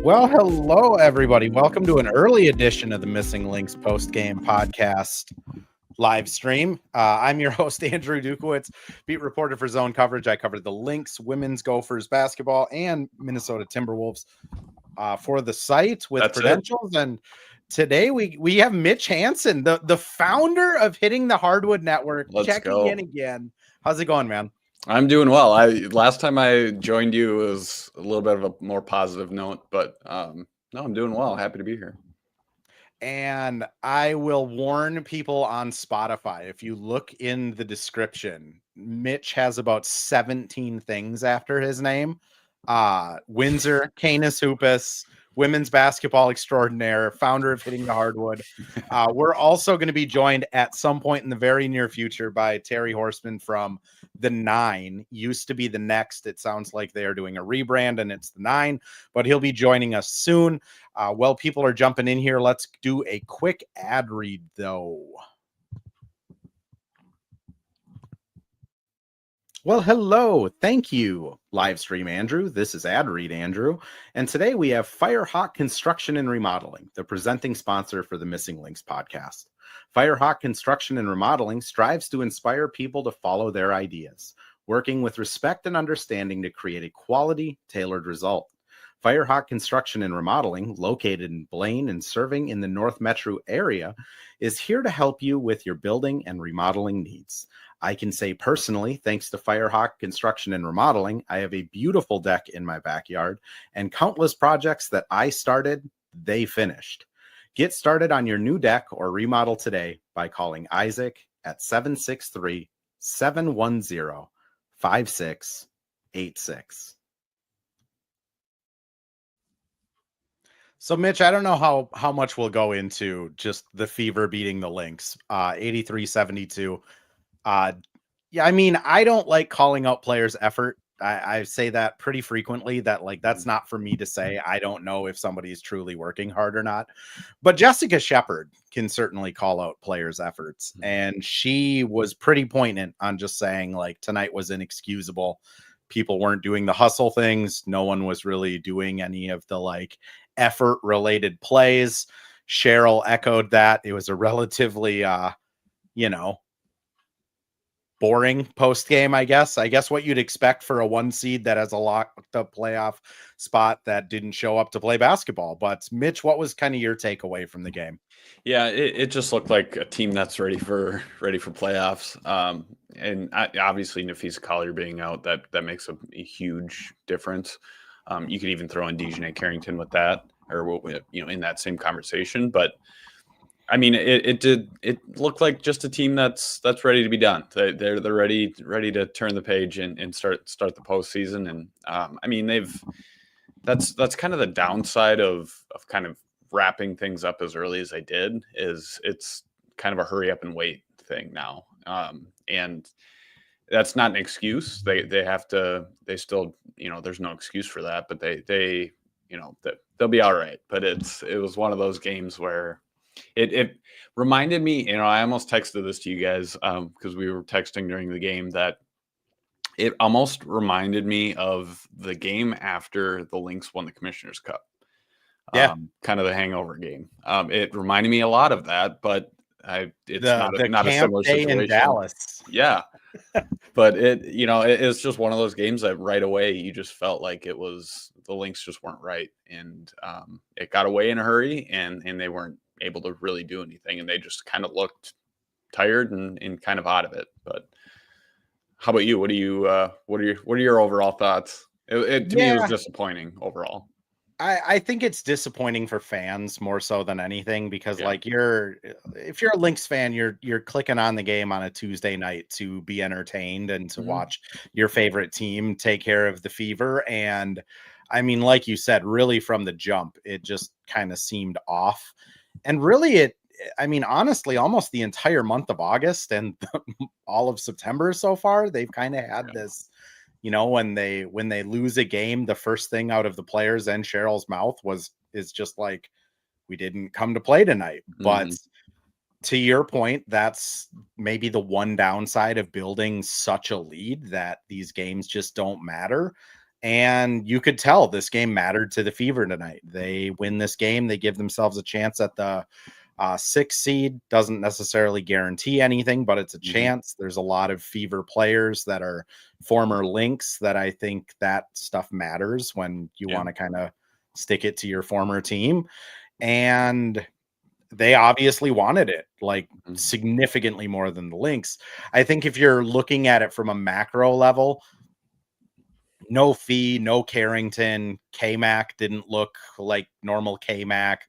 Well, hello, everybody. Welcome to an early edition of the Missing Links post-game podcast live stream. I'm your host, Andrew Dukowitz, beat reporter for Zone Coverage. I covered the Lynx, women's Gophers basketball, and Minnesota Timberwolves for the site with credentials. And today we have Mitch Hanson, the founder of Hitting the Hardwood Network, checking in again. How's it going, man? I'm doing well. Last time I joined you was a little bit of a more positive note, but no, I'm doing well. Happy to be here. And I will warn people on Spotify, if you look in the description, Mitch has about 17 things after his name. Windsor, Canis Hoopus, women's basketball extraordinaire, founder of Hitting the Hardwood. We're also going to be joined at some point in the very near future by Terry Horstman from the 9. Used to be the Next. It sounds like they are doing a rebrand and it's the 9, but he'll be joining us soon. While people are jumping in here, let's do a quick ad read though. Well, hello. Thank you, Livestream Andrew. This is Ad Read Andrew. And today we have Firehawk Construction and Remodeling, the presenting sponsor for the Missing Links podcast. Firehawk Construction and Remodeling strives to inspire people to follow their ideas, working with respect and understanding to create a quality, tailored result. Firehawk Construction and Remodeling, located in Blaine and serving in the North Metro area, is here to help you with your building and remodeling needs. I can say personally, thanks to Firehawk Construction and Remodeling, I have a beautiful deck in my backyard and countless projects that I started, they finished. Get started on your new deck or remodel today by calling Isaac at 763-710-5686. So, Mitch, I don't know how much we'll go into just the Fever beating the Lynx, 83-72. Yeah, I mean, I don't like calling out players' effort. I say that pretty frequently, that like that's not for me to say. I don't know if somebody is truly working hard or not. But Jessica Shepard can certainly call out players' efforts. And she was pretty poignant on just saying like tonight was inexcusable. People weren't doing the hustle things. No one was really doing any of the like effort related plays. Cheryl echoed that. It was a relatively boring post game, I guess what you'd expect for a 1 seed that has a locked up playoff spot that didn't show up to play basketball. But Mitch, what was kind of your takeaway from the game? Yeah, it just looked like a team that's ready for playoffs. And obviously Nafisa Collier being out, that makes a huge difference. You could even throw in Dejanay Carrington with that, or in that same conversation. But I mean, it looked like just a team that's ready to be done. They're ready to turn the page and start the postseason. And I mean, that's kind of the downside of kind of wrapping things up as early as they did. Is it's kind of a hurry up and wait thing now, and that's not an excuse. They have to. They still, there's no excuse for that. But they'll be all right. But it was one of those games where it reminded me, I almost texted this to you guys because we were texting during the game, that it almost reminded me of the game after the Lynx won the Commissioner's Cup. Yeah. Kind of the hangover game. It reminded me a lot of that, but it's not a similar situation. In Dallas. Yeah. But it's just one of those games that right away you just felt like it was the Lynx just weren't right. And it got away in a hurry and they weren't able to really do anything. And they just kind of looked tired and kind of out of it. But how about you? What are your overall thoughts? To me, it was disappointing overall. I think it's disappointing for fans more so than anything, because if you're a Lynx fan, you're clicking on the game on a Tuesday night to be entertained and to watch your favorite team take care of the Fever. And I mean, like you said, really from the jump, it just kind of seemed off. And really honestly, almost the entire month of August and all of September so far, they've kind of had this, when they lose a game, the first thing out of the players and Cheryl's mouth is just like, we didn't come to play tonight. But to your point, that's maybe the one downside of building such a lead, that these games just don't matter. And you could tell this game mattered to the Fever tonight. They win this game. They give themselves a chance at the 6th seed. Doesn't necessarily guarantee anything, but it's a chance. There's a lot of Fever players that are former Lynx that I think that stuff matters when you want to kind of stick it to your former team. And they obviously wanted it like significantly more than the Lynx. I think if you're looking at it from a macro level, no Fee, no Carrington, K-Mac didn't look like normal K-Mac.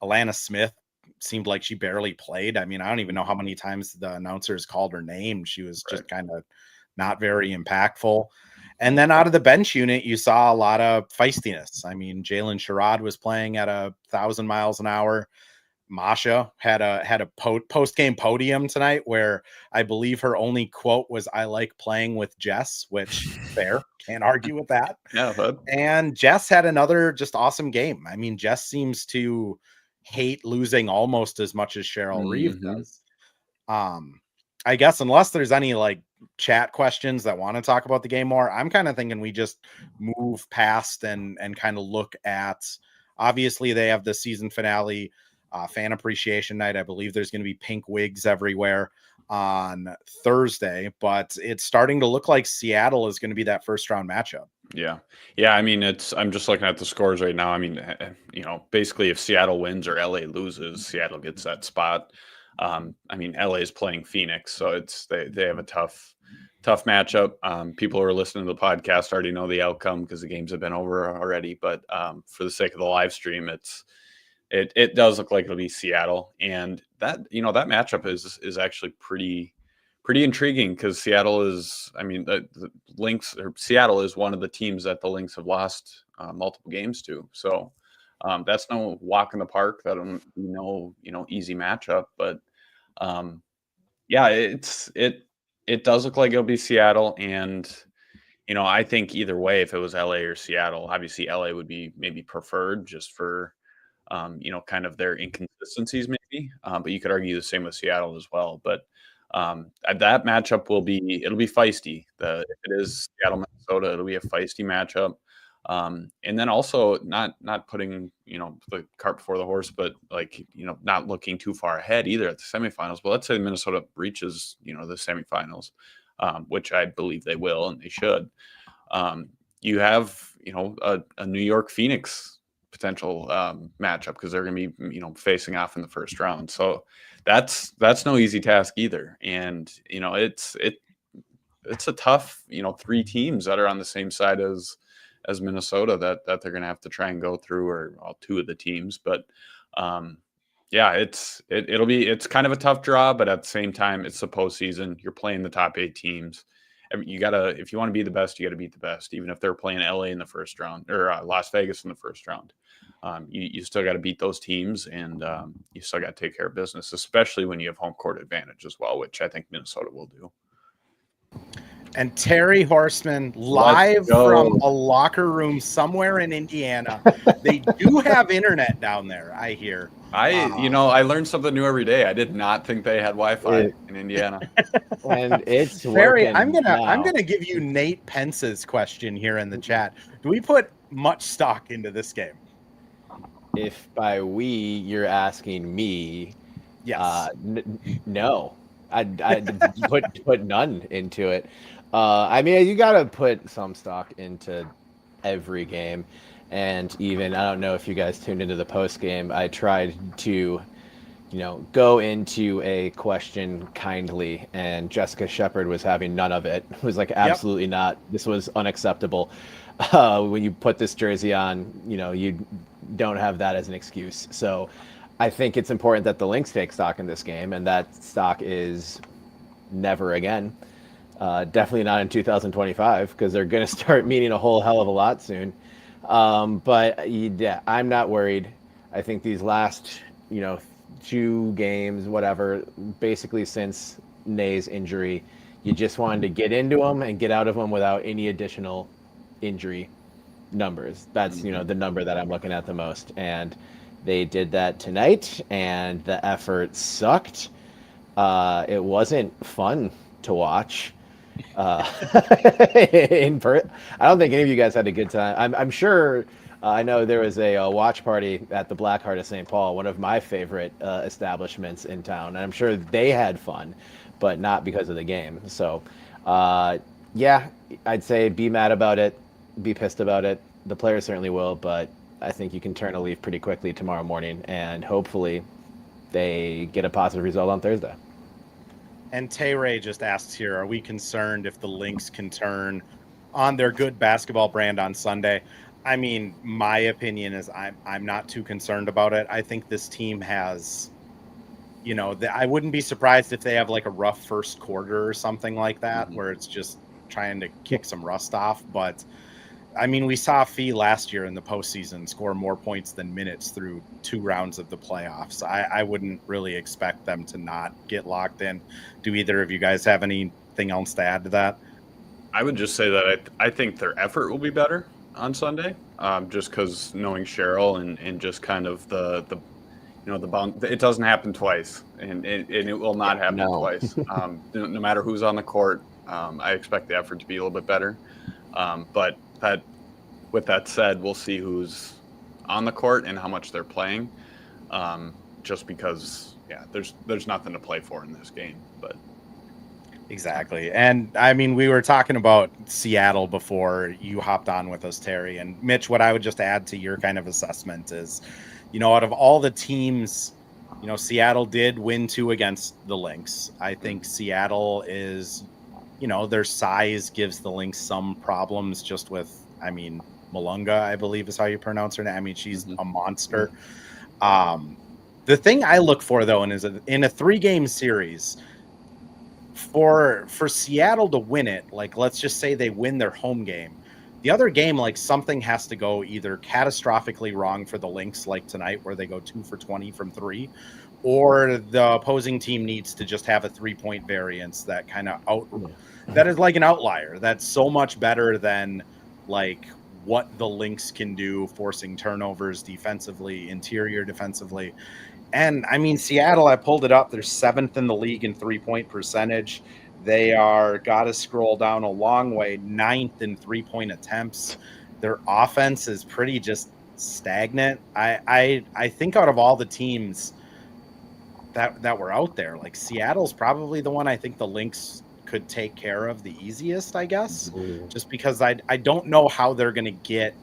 Alana Smith seemed like she barely played. I mean, I don't even know how many times the announcers called her name. She was just kind of not very impactful. And then out of the bench unit, you saw a lot of feistiness. I mean, Jalen Sherrod was playing at 1,000 miles an hour. Masha had a post-game podium tonight where I believe her only quote was, "I like playing with Jess," which fair, can't argue with that. Yeah, bud. And Jess had another just awesome game. I mean, Jess seems to hate losing almost as much as Cheryl Reeve does. I guess unless there's any like chat questions that want to talk about the game more, I'm kind of thinking we just move past and kind of look at, obviously they have the season finale fan appreciation night. I believe there's going to be pink wigs everywhere on Thursday, but it's starting to look like Seattle is going to be that first round matchup. Yeah. I mean, I'm just looking at the scores right now. I mean, basically if Seattle wins or LA loses, Seattle gets that spot. I mean, LA is playing Phoenix, so they have a tough matchup. People who are listening to the podcast already know the outcome because the games have been over already. But for the sake of the live stream, it does look like it'll be Seattle, and that that matchup is actually pretty intriguing because Seattle is, I mean, the Lynx or Seattle is one of the teams that the Lynx have lost multiple games to. So that's no walk in the park. That'll be no easy matchup, but yeah, it does look like it'll be Seattle, and I think either way, if it was LA or Seattle, obviously LA would be maybe preferred just for kind of their inconsistencies maybe, but you could argue the same with Seattle as well. But that matchup it'll be feisty. If it is Seattle, Minnesota, it'll be a feisty matchup. And then also not putting the cart before the horse, but not looking too far ahead either at the semifinals. But let's say Minnesota reaches the semifinals, which I believe they will and they should. You have a New York Phoenix potential matchup because they're going to be facing off in the first round. So that's no easy task either. And it's a tough 3 teams that are on the same side as Minnesota that they're going to have to try and go through, or all 2 of the teams. But yeah, it's kind of a tough draw, but at the same time, it's the postseason. You're playing the top 8 teams. If you want to be the best, you got to beat the best, even if they're playing LA in the first round or Las Vegas in the first round. You still got to beat those teams, and you still got to take care of business, especially when you have home court advantage as well, which I think Minnesota will do. And Terry Horstman live from a locker room somewhere in Indiana. They do have internet down there, I hear. I learned something new every day. I did not think they had Wi-Fi in Indiana. And it's Terry, I'm gonna give you Nate Pence's question here in the chat. Do we put much stock into this game? If by we you're asking me, yes. No, I'd put none into it. I mean, you got to put some stock into every game. And even, I don't know if you guys tuned into the post game, I tried to, go into a question kindly, and Jessica Shepard was having none of it. It was like, absolutely not. This was unacceptable. When you put this jersey on, you don't have that as an excuse. So I think it's important that the Lynx take stock in this game, and that stock is never again. Definitely not in 2025, because they're going to start meaning a whole hell of a lot soon. But yeah, I'm not worried. I think these last, 2 games, whatever, basically since Nay's injury, you just wanted to get into them and get out of them without any additional injury numbers. That's, the number that I'm looking at the most. And they did that tonight, and the effort sucked. It wasn't fun to watch. I don't think any of you guys had a good time. I'm sure. I know there was a watch party at the Black Heart of St. Paul, one of my favorite establishments in town, and I'm sure they had fun, but not because of the game. So, yeah, I'd say be mad about it, be pissed about it. The players certainly will, but I think you can turn a leaf pretty quickly tomorrow morning, and hopefully they get a positive result on Thursday. And Tay just asks here, are we concerned if the Lynx can turn on their good basketball brand on Sunday? I mean, my opinion is I'm not too concerned about it. I think this team has, I wouldn't be surprised if they have like a rough first quarter or something like that, where it's just trying to kick some rust off. But I mean, we saw Fee last year in the postseason score more points than minutes through 2 rounds of the playoffs. I wouldn't really expect them to not get locked in. Do either of you guys have anything else to add to that? I would just say that I think their effort will be better on Sunday, just because knowing Cheryl and just kind of the bound, it doesn't happen twice, and it will not happen twice. No matter who's on the court, I expect the effort to be a little bit better. But with that said, we'll see who's on the court and how much they're playing. Just because, there's nothing to play for in this game. But exactly. And I mean, we were talking about Seattle before you hopped on with us, Terry. And Mitch, what I would just add to your kind of assessment is, out of all the teams, Seattle did win 2 against the Lynx. I think Seattle is, their size gives the Lynx some problems just with, Malunga, I believe is how you pronounce her name. I mean, she's a monster. The thing I look for, though, in a 3-game series, for Seattle to win it, like, let's just say they win their home game. The other game, like, something has to go either catastrophically wrong for the Lynx, like tonight, where they go 2 for 20 from 3, or the opposing team needs to just have a 3-point variance that kind of that is like an outlier. That's so much better than like what the Lynx can do, forcing turnovers defensively, interior defensively. And I mean, Seattle, I pulled it up. They're 7th in the league in 3-point percentage. They got to scroll down a long way, 9th in 3-point attempts. Their offense is pretty just stagnant. I think out of all the teams that were out there, like, Seattle's probably the one I think the Lynx could take care of the easiest, I guess, just because I don't know how they're going to get,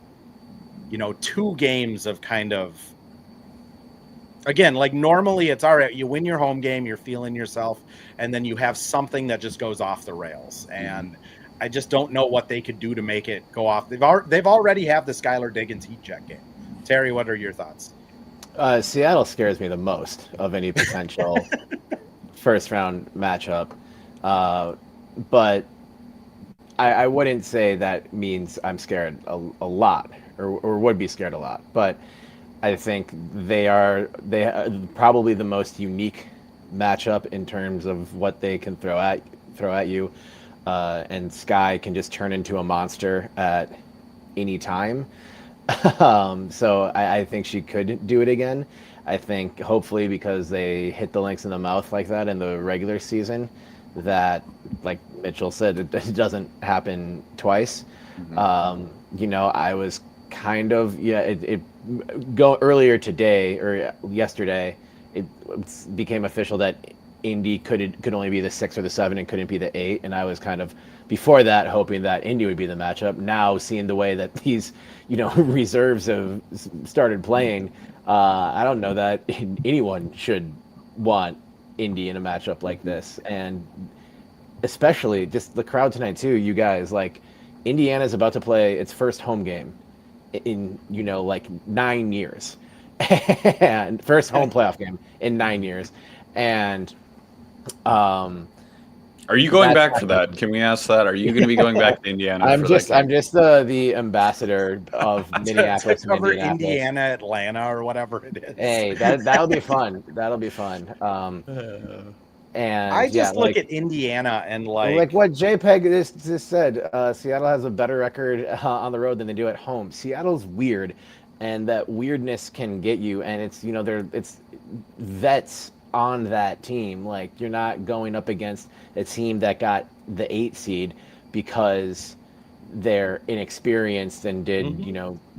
2 games of kind of, again, like, normally it's all right. You win your home game, you're feeling yourself, and then you have something that just goes off the rails. And I just don't know what they could do to make it go off. They've already have the Skylar Diggins heat check game. Terry, what are your thoughts? Seattle scares me the most of any potential first round matchup. But I wouldn't say that means I'm scared a lot or would be scared a lot. But I think they are probably the most unique matchup in terms of what they can throw at you. And Sky can just turn into a monster at any time. So I think she could do it again. I think hopefully because they hit the Lynx in the mouth like that in the regular season, that, like Mitchell said, it doesn't happen twice. I was kind of, go earlier today or yesterday, it became official that Indy could only be the 6 or the 7 and couldn't be the 8. And I was kind of, before that, hoping that Indy would be the matchup. Now, seeing the way that these, reserves have started playing, I don't know that anyone should want Indy in a matchup like this. And especially just the crowd tonight too, you guys, like, Indiana's about to play its first home game in, 9 years. And first home playoff game in 9 years. And are you going back for that? Can we ask that? Are you going to be going back to Indiana? I'm just the ambassador of Minneapolis to cover and Indiana, Atlanta, or whatever it is. Hey, that'll be fun. That'll be fun. And I just look at Indiana and like what JPEG just said. Seattle has a better record on the road than they do at home. Seattle's weird, and that weirdness can get you. And it's it's vets on that team. Like, you're not going up against a team that got the 8 seed because they're inexperienced and did,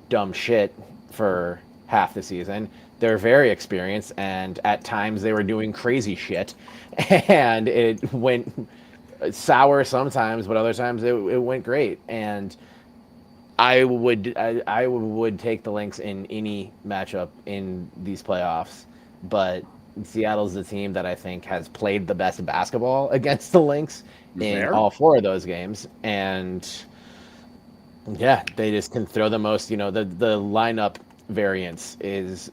dumb shit for half the season. They're very experienced, and at times they were doing crazy shit, and it went sour sometimes, but other times it went great. And I would take the Lynx in any matchup in these playoffs, but Seattle's the team that I think has played the best basketball against the Lynx in all 4 of those games, and yeah, they just can throw the most. The lineup variance is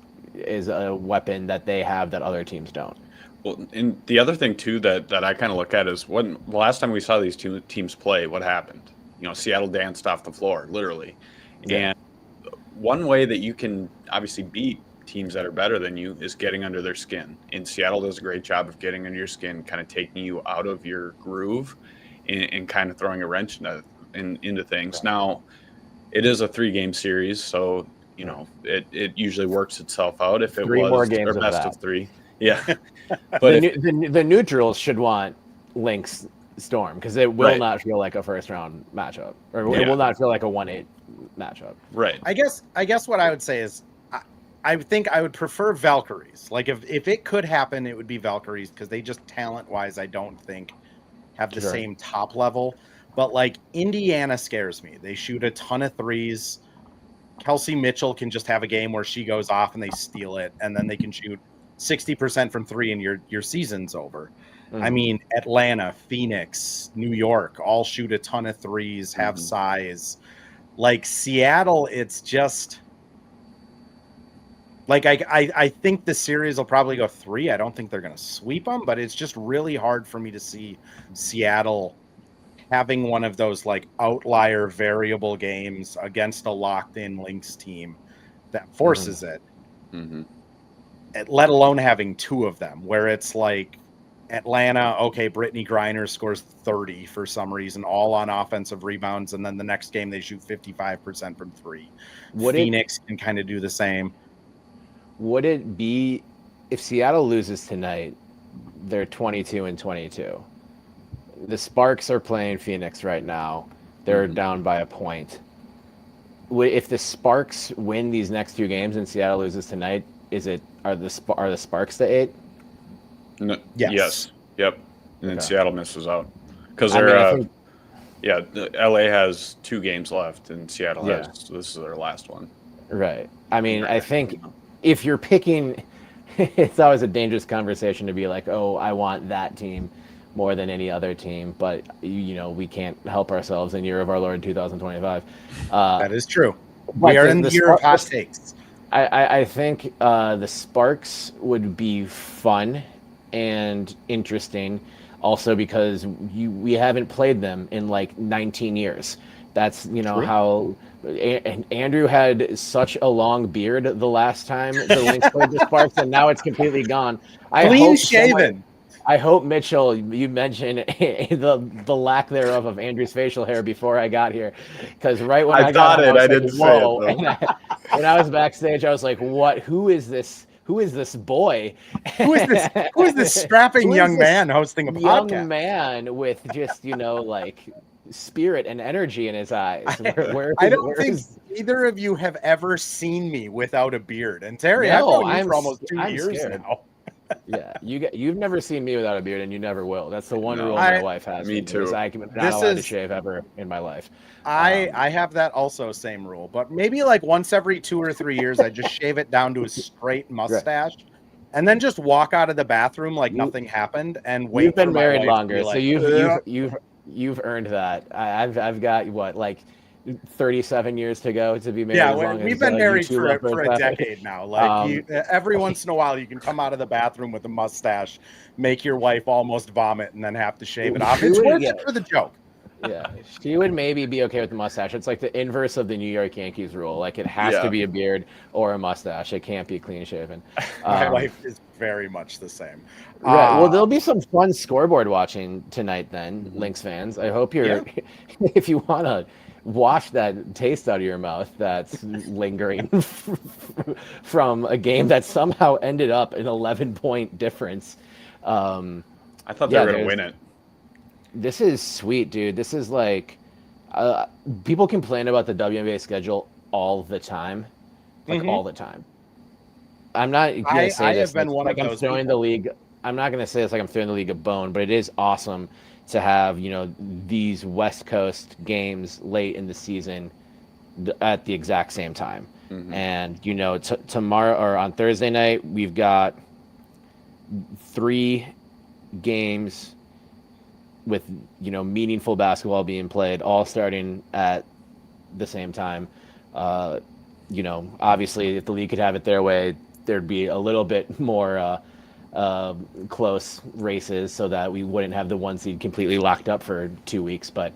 a weapon that they have that other teams don't. Well, and the other thing too that I kind of look at is when the last time we saw these two teams play, what happened? Seattle danced off the floor, literally. Yeah. And one way that you can obviously beat teams that are better than you is getting under their skin. And Seattle does a great job of getting under your skin, kind of taking you out of your groove and kind of throwing a wrench into things. Right. Now, it is a 3-game series, so it usually works itself out. If it 3 was more games or best of 3, yeah. But the neutrals should want Lynx Storm, because it will not feel like a first round matchup, or it will not feel like a 1-8 matchup. Right. I guess what I would say is I think I would prefer Valkyries. Like if it could happen, it would be Valkyries, because they just talent wise, I don't think have the same top level. But like Indiana scares me. They shoot a ton of threes. Kelsey Mitchell can just have a game where she goes off and they steal it, and then they can shoot 60% from 3 and your season's over. I mean, Atlanta, Phoenix, New York, all shoot a ton of threes, have size. Like Seattle, it's just like I think the series will probably go 3. I don't think they're going to sweep them, but it's just really hard for me to see Seattle having one of those like outlier variable games against a locked-in Lynx team that forces it. Let alone having 2 of them, where it's like Atlanta, okay, Brittany Griner scores 30 for some reason, all on offensive rebounds, and then the next game they shoot 55% from 3. Phoenix can kind of do the same. Would it be, if Seattle loses tonight, they're 22-22. The Sparks are playing Phoenix right now. They're down by a point. If the Sparks win these next 2 games and Seattle loses tonight, are the Sparks the 8? No, yes. Yep. And then Seattle misses out because they're LA has 2 games left and Seattle has this is their last one. Right. I mean, I think if you're picking, it's always a dangerous conversation to be like, oh, I want that team more than any other team, but we can't help ourselves in year of our Lord 2025. That is true. We are in the year of hot takes. I think the Sparks would be fun and interesting, also because we haven't played them in like 19 years. That's how Andrew had such a long beard the last time the Lynx played the Sparks, and now it's completely gone. Clean shaven. I hope, Mitchell, you mentioned the lack thereof of Andrew's facial hair before I got here, because right when I got it, I didn't say it. When I was backstage, I was like, "What? Who is this? Who is this boy? Who is this strapping young man hosting a podcast? Young man with just like spirit and energy in his eyes." I don't think either of you have ever seen me without a beard. And Terry, I've known you for almost 2 years now. Yeah, you've never seen me without a beard, and you never will. That's the one rule my wife has. Me too. I'm not allowed to shave ever in my life. I have that also, same rule, but maybe like once every 2 or 3 years, I just shave it down to a straight mustache, and then just walk out of the bathroom like nothing happened and wait. You've been married longer, so you've earned that. I've got like 37 years to go to be married. Yeah, we've been married for a decade now. Like every once in a while, you can come out of the bathroom with a mustache, make your wife almost vomit, and then have to shave it off. It's worth it for the joke. Yeah, she would maybe be okay with the mustache. It's like the inverse of the New York Yankees rule. Like it has to be a beard or a mustache. It can't be clean shaven. My wife is very much the same. Right. Well, there'll be some fun scoreboard watching tonight then, Lynx fans. I hope you're, if you want to wash that taste out of your mouth that's lingering from a game that somehow ended up an 11-point difference. I thought they were going to win it. This is sweet, dude. This is like people complain about the WNBA schedule all the time, all the time. I'm not going to say I this have been one like of I'm those throwing people. the league. I'm not going to say this like I'm throwing the league a bone, but it is awesome to have, these West Coast games late in the season at the exact same time. And, tomorrow or on Thursday night, we've got 3 games with, meaningful basketball being played, all starting at the same time. Obviously, if the league could have it their way, there'd be a little bit more close races so that we wouldn't have the 1 seed completely locked up for 2 weeks. But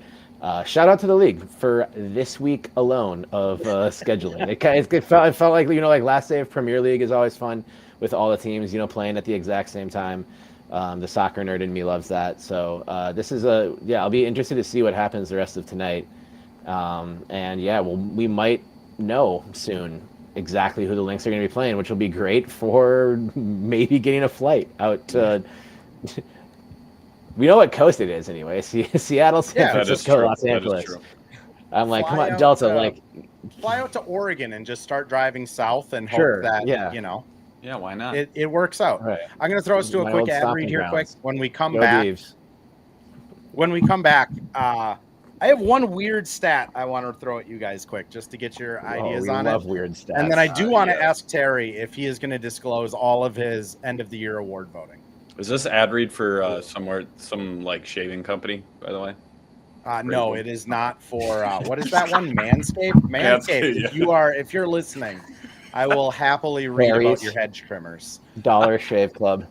shout out to the league for this week alone of scheduling. It felt like, like last day of Premier League is always fun with all the teams, playing at the exact same time. The soccer nerd in me loves that. So this is I'll be interested to see what happens the rest of tonight. We might know soon exactly who the Lynx are going to be playing, which will be great for maybe getting a flight out. We know what coast it is anyway. Seattle, San Francisco, Los Angeles. I'm like, come on, Delta. Fly out to Oregon and just start driving south and hope that Yeah, why not? It works out. Right. I'm going to throw us to a quick ad read here, quick. When we come back, I have one weird stat I want to throw at you guys quick, just to get your ideas on it. We love weird stats. And then I do want to ask Terry if he is going to disclose all of his end of the year award voting. Is this ad read for some like shaving company, by the way? No, it is not for what is that one? Manscaped. Manscaped. Yeah. If you're listening, I will happily read about your hedge trimmers. Dollar Shave Club.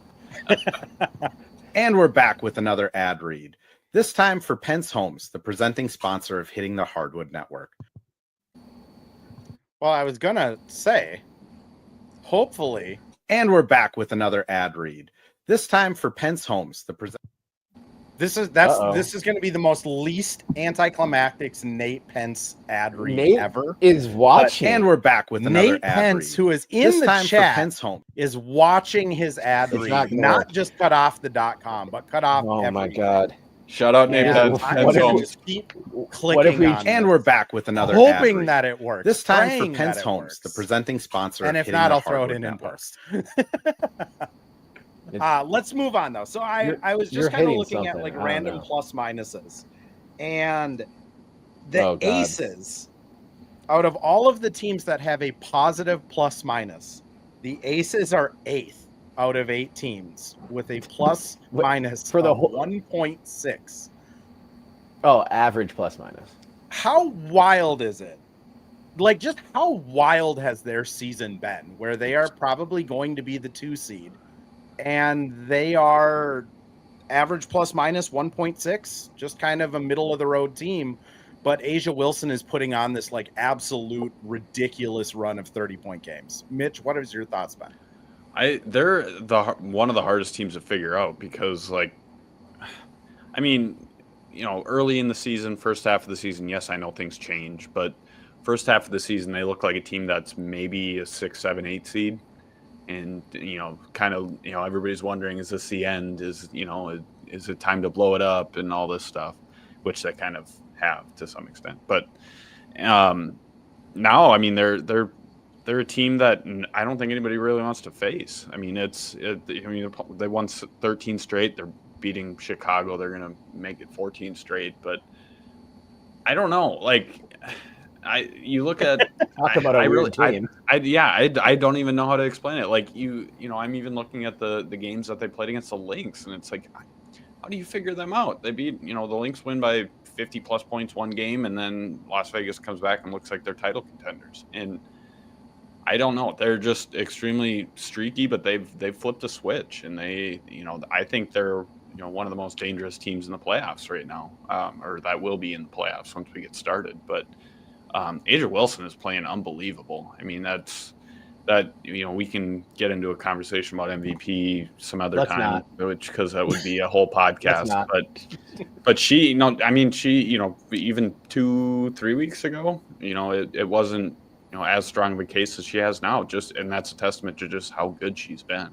And we're back with another ad read. This time for Pence Homes, the presenting sponsor of Hitting the Hardwood Network. Well, I was gonna say, hopefully, and we're back with another ad read. This time for Pence Homes, the present. This is going to be the most least anticlimactic Nate Pence ad read ever. Is watching, and we're back with another Nate ad Pence, read. who is in this the time chat, for Pence Home, is watching his ad read, not just cut off the .com, but cut off. Oh everything. My God! Shout out Nate Pence. Just keep clicking on and we're back with another hoping ad read. that it works. This time praying for Pence that it Homes, works. the presenting sponsor. And of if not, the I'll throw it Hardwood in Network. post. Let's move on though. So I was just kind of looking at like random plus minuses, and the Aces, out of all of the teams that have a positive plus minus, the Aces are 8th out of 8 teams with a plus minus for the whole 1.6. Oh, average plus minus. How wild is it? Like, just how wild has their season been, where they are probably going to be the 2 seed? And they are average plus minus 1.6, just kind of a middle of the road team. But Asia Wilson is putting on this like absolute ridiculous run of 30-point games. Mitch, what is your thoughts about it? They're one of the hardest teams to figure out because, early in the season, first half of the season, yes, I know things change, but first half of the season, they look like a team that's maybe a 6, 7, 8 seed. And, everybody's wondering, is this the end? Is it time to blow it up and all this stuff, which they kind of have to some extent. But now, I mean, they're a team that I don't think anybody really wants to face. I mean, they won 13 straight. They're beating Chicago. They're going to make it 14 straight. But I don't know. You look at talk about a weird team. I don't even know how to explain it. I'm even looking at the games that they played against the Lynx, and it's like, how do you figure them out? They beat the Lynx win by 50 plus points one game, and then Las Vegas comes back and looks like they're title contenders. And I don't know. They're just extremely streaky, but they've flipped a switch, and I think they're one of the most dangerous teams in the playoffs right now, or that will be in the playoffs once we get started. But Asia Wilson is playing unbelievable. I mean, that we can get into a conversation about MVP some other Let's time, not. because that would be a whole podcast. not. But she, even 2-3 weeks ago, it wasn't as strong of a case as she has now. And that's a testament to just how good she's been.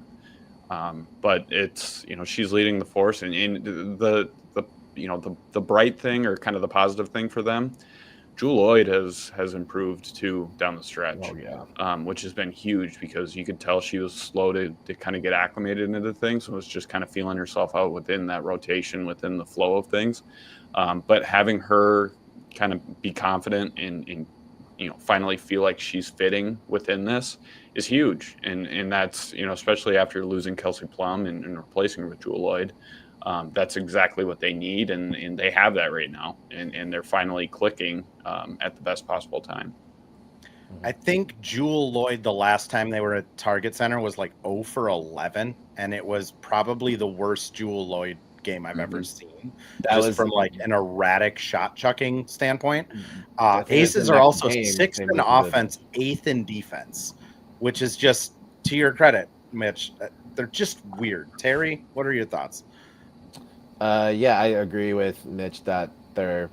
But it's she's leading the force, and in the bright thing, or kind of the positive thing for them, Jewell Lloyd has improved too down the stretch. Oh, yeah. Which has been huge, because you could tell she was slow to kind of get acclimated into things. So it was just kind of feeling herself out within that rotation, within the flow of things. But having her kind of be confident and finally feel like she's fitting within this is huge. And that's, especially after losing Kelsey Plum and replacing her with Jewell Lloyd. That's exactly what they need, and they have that right now, and they're finally clicking at the best possible time. I think Jewell Lloyd, the last time they were at Target Center, was like 0 for 11, and it was probably the worst Jewell Lloyd game I've ever seen. That just was from like an erratic shot chucking standpoint. Definitely Aces the are next also game, 6th they in moved to offense, 8th in defense, which is just, to your credit, Mitch. They're just weird. Terry, what are your thoughts? Yeah, I agree with Mitch that they're,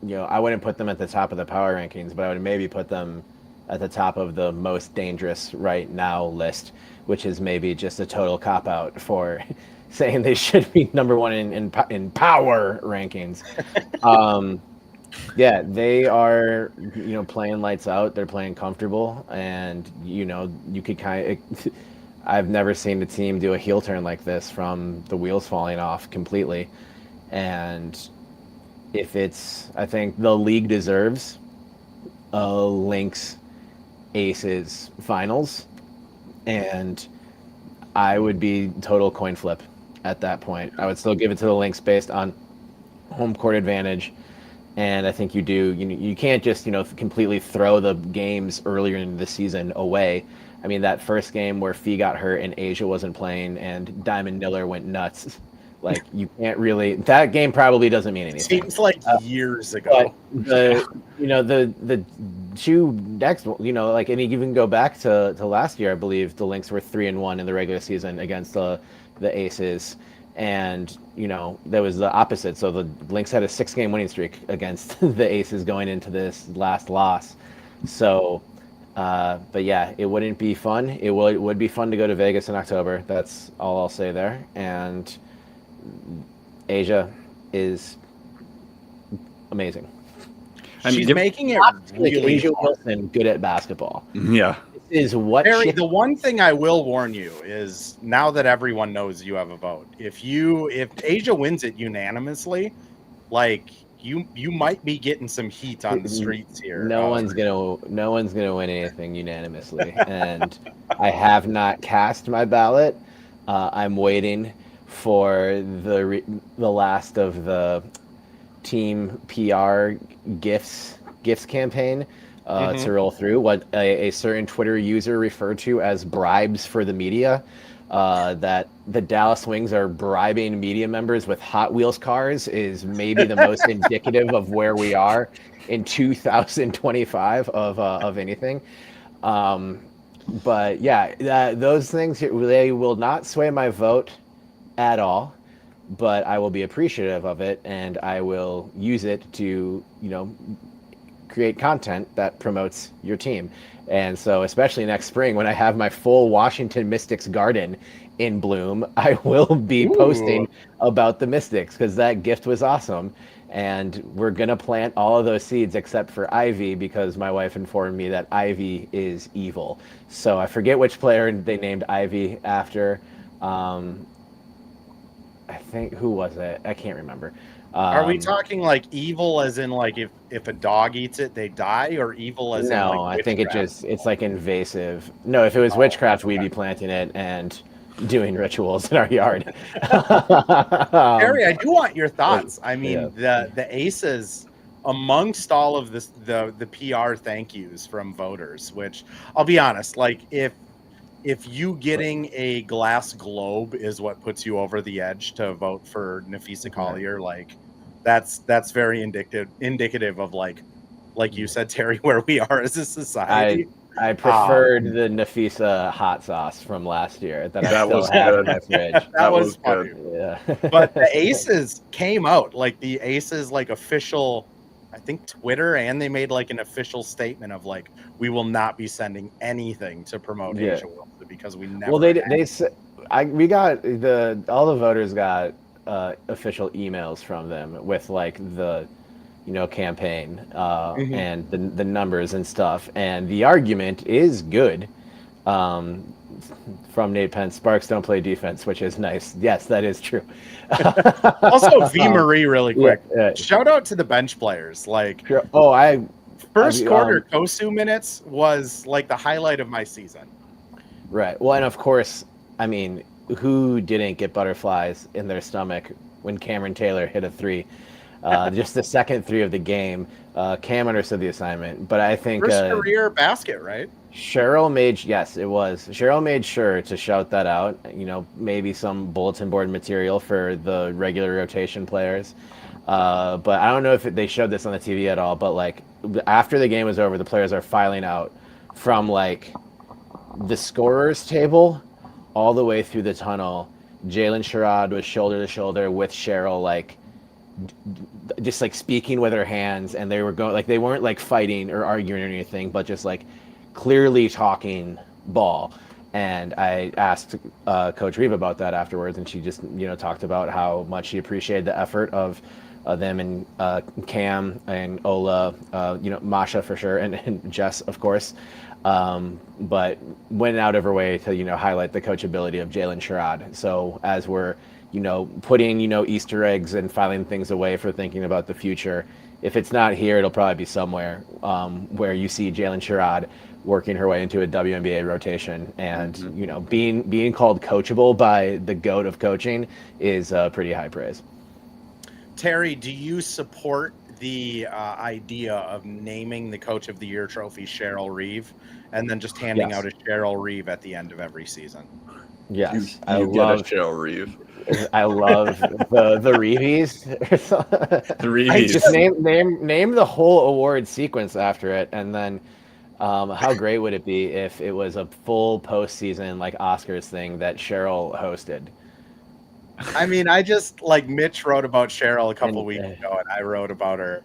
I wouldn't put them at the top of the power rankings, but I would maybe put them at the top of the most dangerous right now list, which is maybe just a total cop out for saying they should be number one in power rankings. Yeah, they are, playing lights out. They're playing comfortable, and you could kind of. I've never seen a team do a heel turn like this from the wheels falling off completely. And I think the league deserves a Lynx Aces finals. And I would be total coin flip at that point. I would still give it to the Lynx based on home court advantage. And I think you can't just, completely throw the games earlier in the season away. I mean, that first game where Fee got hurt and Asia wasn't playing and Diamond Miller went nuts. Like, you can't really, that game probably doesn't mean anything. Seems like years ago. But the two next, and you can go back to last year, I believe the Lynx were 3-1 in the regular season against the Aces. And, there was the opposite. So the Lynx had a 6-game winning streak against the Aces going into this last loss. So, but yeah, it wouldn't be fun. It would be fun to go to Vegas in October. That's all I'll say there. And Asia is amazing. She's making it really Asia hard. Wilson good at basketball. Yeah. Is what Terry, the one thing I will warn you is, now that everyone knows you have a vote, if Asia wins it unanimously, like you might be getting some heat on the streets here. No one's gonna win anything unanimously, and I have not cast my ballot. I'm waiting for the last of the team PR gifts campaign to roll through, what a certain Twitter user referred to as bribes for the media. That the Dallas Wings are bribing media members with Hot Wheels cars is maybe the most indicative of where we are in 2025 of anything. But yeah, those things, they will not sway my vote at all, but I will be appreciative of it, and I will use it to, create content that promotes your team. And so, especially next spring, when I have my full Washington Mystics garden in bloom, I will be posting about the Mystics, because that gift was awesome. And we're going to plant all of those seeds except for Ivy, because my wife informed me that Ivy is evil. So I forget which player they named Ivy after. I think, who was it? I can't remember. Are we talking like evil as in like if a dog eats it, they die, or evil as in like No, I think witchcraft? it's like invasive. No, if it was witchcraft, we'd be planting it and doing rituals in our yard. Harry, I do want your thoughts. I mean, the Aces, amongst all of this, the PR thank yous from voters, which I'll be honest, like if you getting a glass globe is what puts you over the edge to vote for Nafisa Collier, like that's very indicative of like you said, Terry, where we are as a society. I preferred the Nafisa hot sauce from last year that I That still was have good. in my fridge. That was funny. good. Yeah. But the Aces came out, like the Aces, like official, I think Twitter, and they made like an official statement of like, we will not be sending anything to promote Yeah. Asia World because we never. Well, they said we got all the voters got official emails from them with like the campaign and the numbers and stuff, and the argument is good. From Nate Pence, Sparks don't play defense, which is nice. Yes, that is true. Also, V Marie, really quick. Yeah. Shout out to the bench players. Like, first quarter Kosu minutes was like the highlight of my season. Right. Well, and of course, I mean, who didn't get butterflies in their stomach when Cameron Taylor hit a three? Just the second three of the game. Cam understood the assignment, but I think first career basket, right? Cheryl made sure to shout that out. Maybe some bulletin board material for the regular rotation players. But I don't know if they showed this on the TV at all. But like after the game was over, the players are filing out from like the scorers table all the way through the tunnel. Jalen Sherrod was shoulder to shoulder with Cheryl, like just like speaking with her hands, and they were going like they weren't like fighting or arguing or anything, but just like clearly talking ball. And I asked Coach Reeve about that afterwards, and she just talked about how much she appreciated the effort of them and Cam and Ola, Masha for sure, and Jess of course, but went out of her way to highlight the coachability of Jalen Sherrod. So as we're putting Easter eggs and filing things away for thinking about the future, if it's not here, it'll probably be somewhere where you see Jalen Sherrod working her way into a WNBA rotation, and being called coachable by the GOAT of coaching is pretty high praise. Terry, do you support the idea of naming the Coach of the Year trophy Cheryl Reeve, and then just handing out a Cheryl Reeve at the end of every season? Yes, I love Cheryl Reeve. I love the Reeves. The Reeves. Just name the whole award sequence after it, and then how great would it be if it was a full postseason like Oscars thing that Cheryl hosted? I mean, I just like Mitch wrote about Cheryl a couple weeks ago, and I wrote about her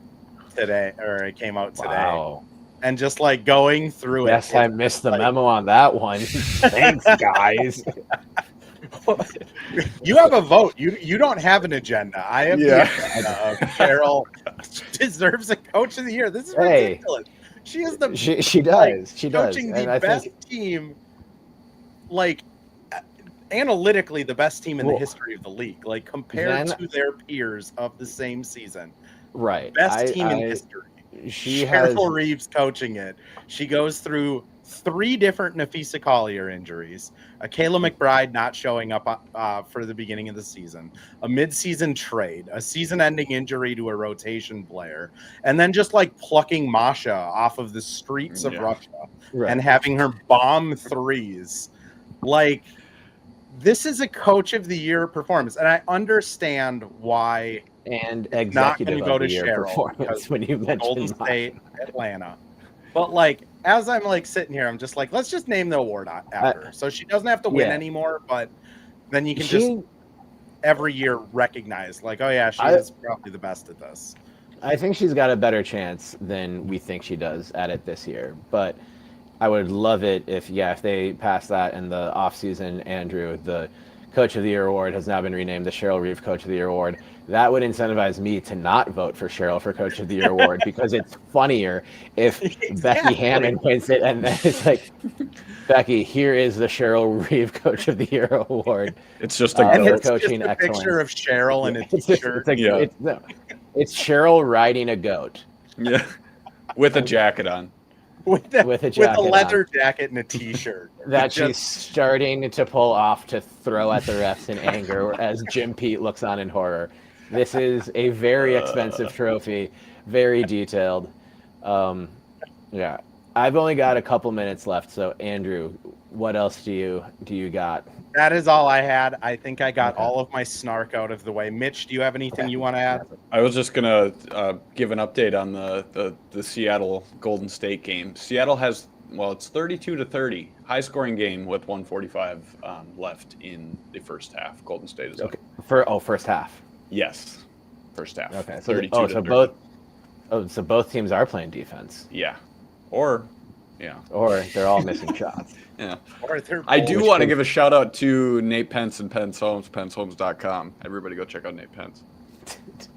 today, or it came out today. Wow. And just like going through Yes, I missed the memo on that one. Thanks, guys. You have a vote. You don't have an agenda. I have the agenda of Cheryl deserves a Coach of the Year. This is ridiculous. She is the she does. She does. Coaching the best team, like analytically the best team in the history of the league, like compared to their peers of the same season. Right. Best team in history. Cheryl Reeves coaching it. She goes through 3 different Nafisa Collier injuries, a Kayla McBride not showing up for the beginning of the season, a mid-season trade, a season-ending injury to a rotation player, and then just like plucking Masha off of the streets of Russia and having her bomb threes. Like, this is a Coach of the Year performance, and I understand why. And executive not going to go to year Cheryl performance when you mentioned Golden State, Atlanta. But like, as I'm like sitting here, I'm just like, let's just name the award after her. So she doesn't have to win anymore, but then you can just every year recognize like, oh yeah, she is probably the best at this. I think she's got a better chance than we think she does at it this year. But I would love it if they pass that in the offseason. Andrew, the Coach of the Year award has now been renamed the Cheryl Reeve Coach of the Year award. That would incentivize me to not vote for Cheryl for Coach of the Year award, because it's funnier if Becky Hammond wins it, and then it's like, Becky, here is the Cheryl Reeve Coach of the Year award. It's just a coaching excellence. Picture of Cheryl in a t-shirt. It's Cheryl riding a goat. Yeah, with a jacket on. With a leather jacket and a t-shirt that she's starting to pull off to throw at the refs in anger as Jim Pete looks on in horror. This is a very expensive trophy, very detailed. I've only got a couple minutes left, so Andrew, what else do you got? That is all I had. I think I got all of my snark out of the way. Mitch, do you have anything you want to add? I was just gonna give an update on the Seattle Golden State game. Seattle has it's 32-30, high scoring game with 145 left in the first half. Golden State is up. Okay. First half. Yes, first half. Okay. 32 to 30. So both teams are playing defense. Yeah, or they're all missing shots. Yeah. Or they're I do want to give a shout out to Nate Pence and Pence Homes, PenceHomes.com. Everybody go check out Nate Pence.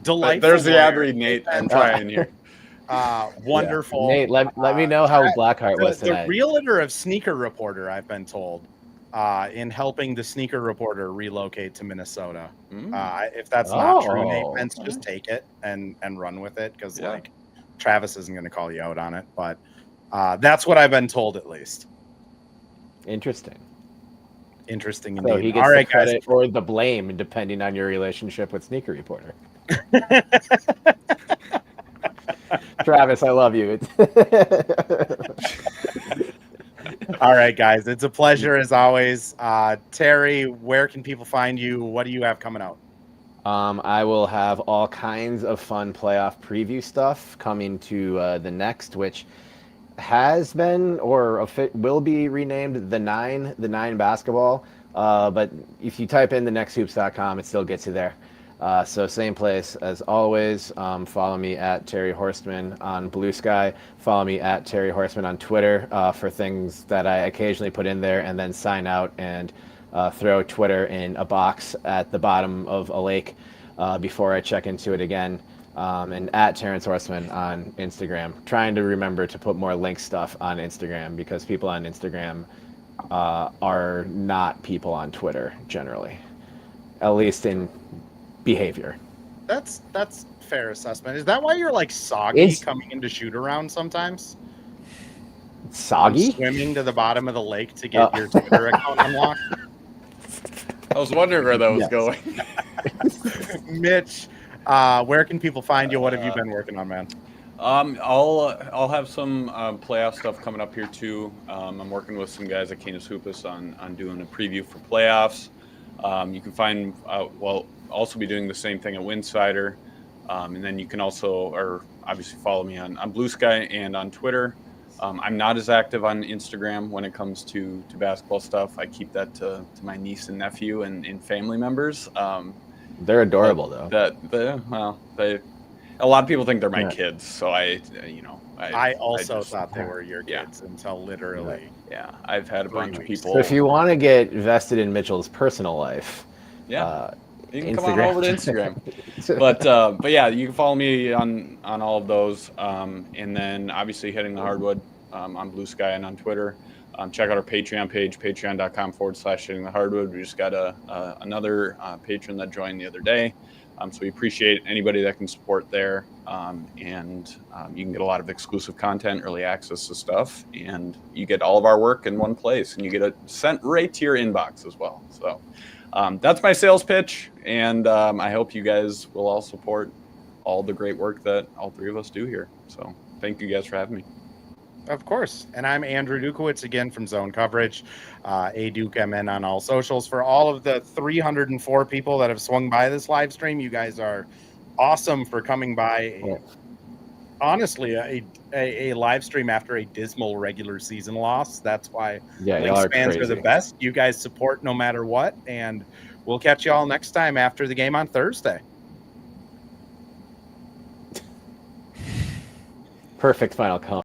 Delightful. There's the ad read, Nate. I'm trying here. Wonderful. Yeah. Nate, let me know how Blackheart was tonight. The realtor of Sneaker Reporter, I've been told, in helping the Sneaker Reporter relocate to Minnesota. If that's not true, Nate Pence, just take it and run with it, because like Travis isn't going to call you out on it. But that's what I've been told, at least. Interesting Indeed. So he gets the credit or the blame, depending on your relationship with Sneaker Reporter. Travis, I love you. All right, guys. It's a pleasure as always. Terry, where can people find you? What do you have coming out? I will have all kinds of fun playoff preview stuff coming to the next, which has been or will be renamed the Nine basketball. But if you type in thenexthoops.com, it still gets you there. So same place as always. Follow me at Terry Horstman on Blue Sky. Follow me at Terry Horstman on Twitter for things that I occasionally put in there, and then sign out and throw Twitter in a box at the bottom of a lake before I check into it again. And at Terrence Horstman on Instagram. Trying to remember to put more Lynx stuff on Instagram, because people on Instagram are not people on Twitter generally, at least in behavior. That's fair assessment. Is that why you're like soggy coming into shoot around sometimes? Soggy? Swimming to the bottom of the lake to get your Twitter account unlocked? I was wondering where that was going. Mitch, where can people find you? What have you been working on, man? I'll have some playoff stuff coming up here too. I'm working with some guys at Canis Hoopus on doing a preview for playoffs. You can find also be doing the same thing at Winsidr, and then you can also obviously follow me on Blue Sky and on Twitter. I'm not as active on Instagram when it comes to basketball stuff. I keep that to my niece and nephew and family members. They're adorable though. A lot of people think they're my kids, so I also thought they were your kids until literally. Yeah, I've had a bunch of people. So if you want to get vested in Mitchell's personal life, you can come on over to Instagram. but yeah, you can follow me on all of those, and then obviously hitting the Hardwood on Blue Sky and on Twitter. Check out our Patreon page, patreon.com/hitting the Hardwood. We just got another patron that joined the other day. So we appreciate anybody that can support there, and you can get a lot of exclusive content, early access to stuff, and you get all of our work in one place, and you get it sent right to your inbox as well. So that's my sales pitch, and I hope you guys will all support all the great work that all three of us do here. So thank you guys for having me. Of course. And I'm Andrew Dukowitz again from ZoneCoverage, ADukeMN on all socials. For all of the 304 people that have swung by this live stream, you guys are awesome for coming by. Yeah. Honestly, a live stream after a dismal regular season loss. That's why Lynx fans are the best. You guys support no matter what. And we'll catch you all next time after the game on Thursday. Perfect final comment.